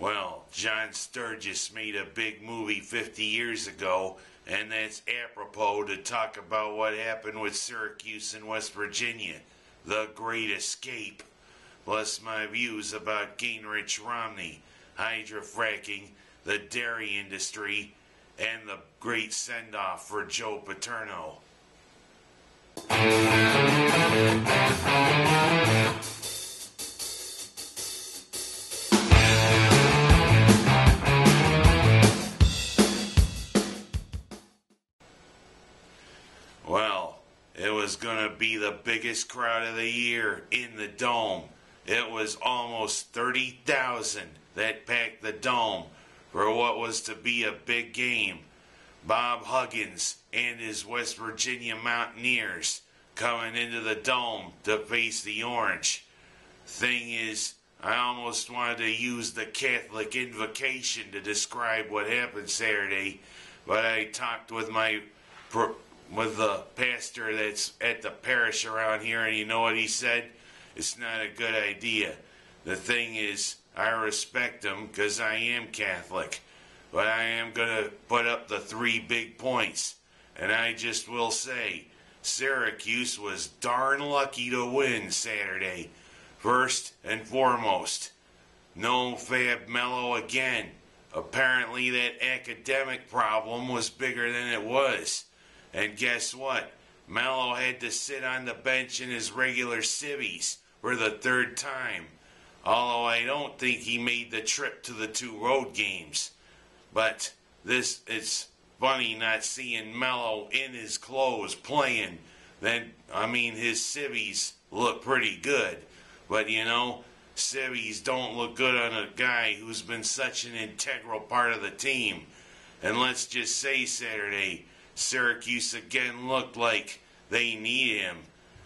Well, John Sturgis made a big movie 50 years ago, and that's apropos to talk about what happened with Syracuse in West Virginia, The Great Escape, plus my views about Gingrich Romney, hydrofracking, the dairy industry, and the great send-off for Joe Paterno. Well, it was going to be the biggest crowd of the year in the Dome. It was almost 30,000 that packed the Dome for what was to be a big game. Bob Huggins and his West Virginia Mountaineers coming into the Dome to face the Orange. Thing is, I almost wanted to use the Catholic invocation to describe what happened Saturday, but I talked with the pastor that's at the parish around here, and you know what he said? It's not a good idea. The thing is, I respect him because I am Catholic, but I am going to put up the 3 big points, and I just will say, Syracuse was darn lucky to win Saturday. First and foremost, no Fab Melo again. Apparently that academic problem was bigger than it was. And guess what? Melo had to sit on the bench in his regular civvies for the 3rd time. Although I don't think he made the trip to the 2 road games. But it's funny not seeing Melo in his clothes playing. His civvies look pretty good. But you know, civvies don't look good on a guy who's been such an integral part of the team. And let's just say Saturday, Syracuse again looked like they need him,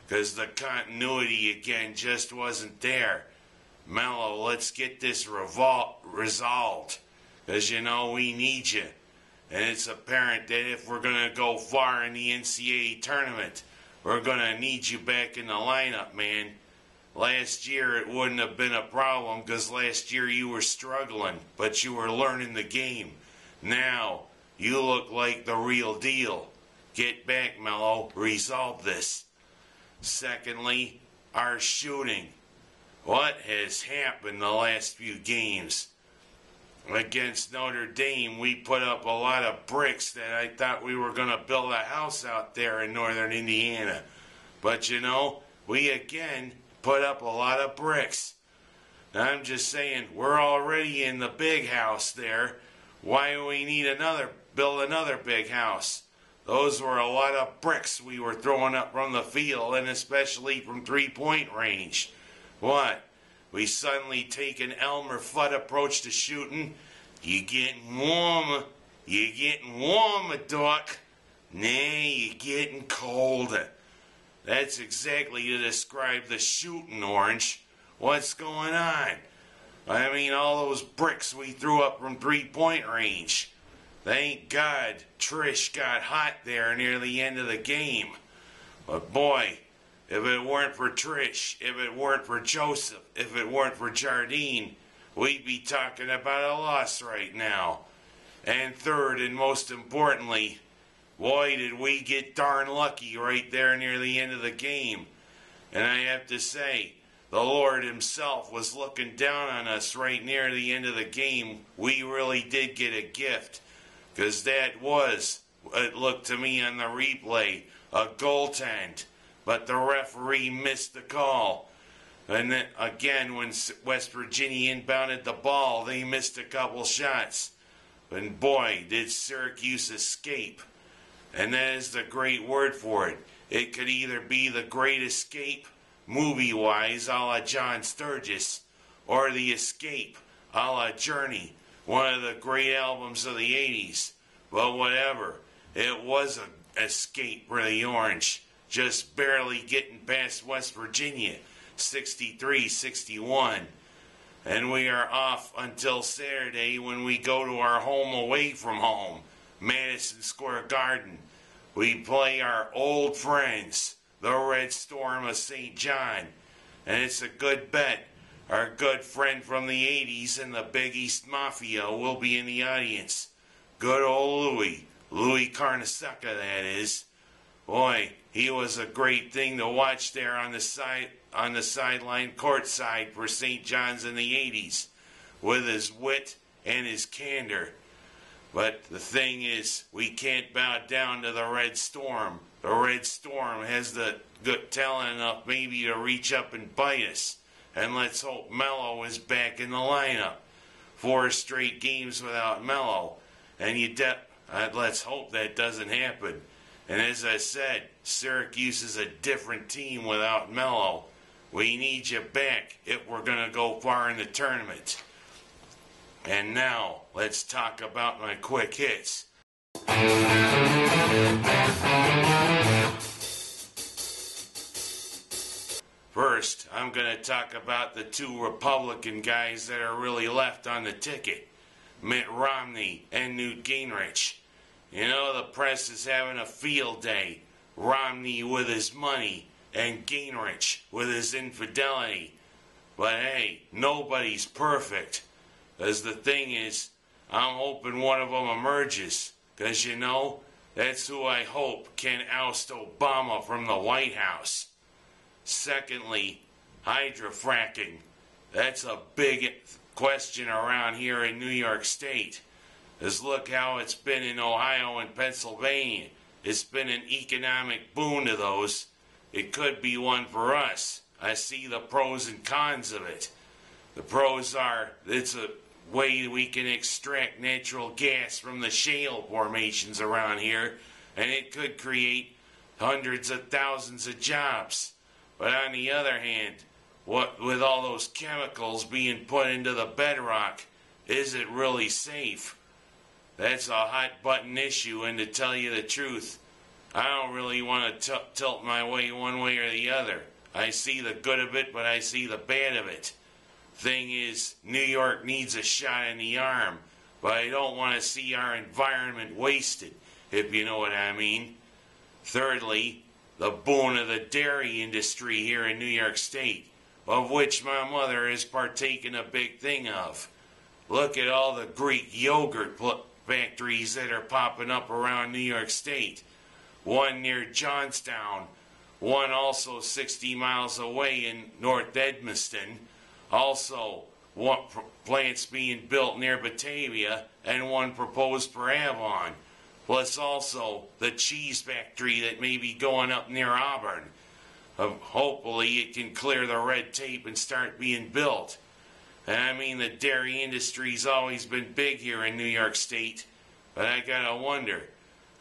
because the continuity again just wasn't there. Melo, let's get this resolved, because you know we need you. And it's apparent that if we're going to go far in the NCAA tournament, we're going to need you back in the lineup, man. Last year it wouldn't have been a problem, because last year you were struggling, but you were learning the game. Now, you look like the real deal. Get back, Melo. Resolve this. Secondly, our shooting. What has happened the last few games? Against Notre Dame, we put up a lot of bricks that I thought we were going to build a house out there in northern Indiana. But you know, we again put up a lot of bricks. I'm just saying, we're already in the big house there. Why do we need build another big house? Those were a lot of bricks we were throwing up from the field, and especially from 3-point range. What? We suddenly take an Elmer Fudd approach to shooting? You getting warm? You getting warm, Doc? Nah, you getting colder. That's exactly to describe the shooting, Orange. What's going on? I mean, all those bricks we threw up from 3-point range. Thank God Trish got hot there near the end of the game. But boy, if it weren't for Trish, if it weren't for Joseph, if it weren't for Jardine, we'd be talking about a loss right now. And third, and most importantly, boy, did we get darn lucky right there near the end of the game. And I have to say, the Lord himself was looking down on us right near the end of the game. We really did get a gift, because that was, it looked to me on the replay, a goaltend. But the referee missed the call. And then again, when West Virginia inbounded the ball, they missed a couple shots. And boy, did Syracuse escape. And that is the great word for it. It could either be the Great Escape, movie-wise, a la John Sturgis, or The Escape, a la Journey, one of the great albums of the 80s. But whatever, it was an escape for the Orange, just barely getting past West Virginia, 63-61. And we are off until Saturday when we go to our home away from home, Madison Square Garden. We play our old friends, the Red Storm of St. John. And it's a good bet Our good friend from the 80s and the Big East Mafia will be in the audience. Good old Louis Carnesecca, that is. Boy, he was a great thing to watch there on the sideline courtside for St. John's in the 80s, with his wit and his candor. But the thing is, we can't bow down to the Red Storm. The Red Storm has the good talent enough maybe to reach up and bite us. And let's hope Melo is back in the lineup. 4 straight games without Melo. And let's hope that doesn't happen. And as I said, Syracuse is a different team without Melo. We need you back if we're going to go far in the tournament. And now, let's talk about my quick hits. First, I'm going to talk about the 2 Republican guys that are really left on the ticket, Mitt Romney and Newt Gingrich. You know, the press is having a field day. Romney with his money and Gingrich with his infidelity. But hey, nobody's perfect. Because the thing is, I'm hoping one of them emerges. Because, you know, that's who I hope can oust Obama from the White House. Secondly, hydrofracking. That's a big question around here in New York State. Because look how it's been in Ohio and Pennsylvania. It's been an economic boon to those. It could be one for us. I see the pros and cons of it. The pros are, it's a way we can extract natural gas from the shale formations around here, and it could create hundreds of thousands of jobs. But on the other hand, what with all those chemicals being put into the bedrock, is it really safe? That's a hot button issue, and to tell you the truth, I don't really want to tilt my way one way or the other. I see the good of it, but I see the bad of it. Thing is, New York needs a shot in the arm, but I don't want to see our environment wasted, if you know what I mean. Thirdly, the boon of the dairy industry here in New York State, of which my mother has partaken a big thing of. Look at all the Greek yogurt factories that are popping up around New York State. One near Johnstown, one also 60 miles away in North Edmiston. Also, one plant's being built near Batavia, and one proposed for Avon. Plus also the cheese factory that may be going up near Auburn. Hopefully it can clear the red tape and start being built. And I mean, the dairy industry's always been big here in New York State. But I gotta wonder,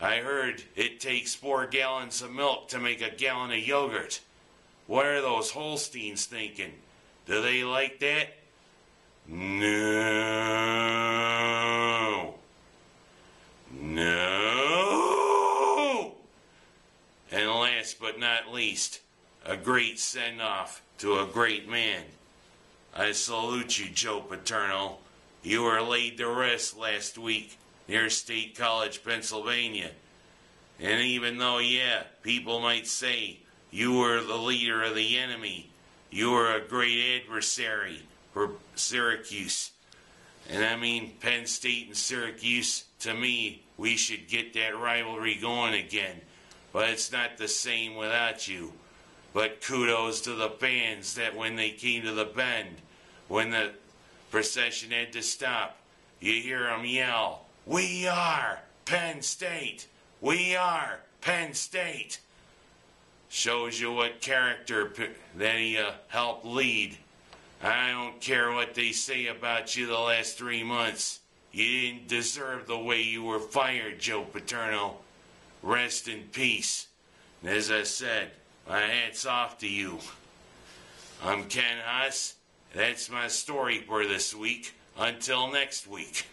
I heard it takes 4 gallons of milk to make a gallon of yogurt. What are those Holsteins thinking? Do they like that? No. No. And last but not least, a great send-off to a great man. I salute you, Joe Paterno. You were laid to rest last week near State College, Pennsylvania. And even though, yeah, people might say you were the leader of the enemy, you were a great adversary for Syracuse. And I mean, Penn State and Syracuse, to me, we should get that rivalry going again. But it's not the same without you. But kudos to the fans that when they came to the Bend, when the procession had to stop, you hear them yell, "We are Penn State! We are Penn State!" Shows you what character that he helped lead. I don't care what they say about you the last 3 months. You didn't deserve the way you were fired, Joe Paterno. Rest in peace. And as I said, my hat's off to you. I'm Ken Haas. That's my story for this week. Until next week.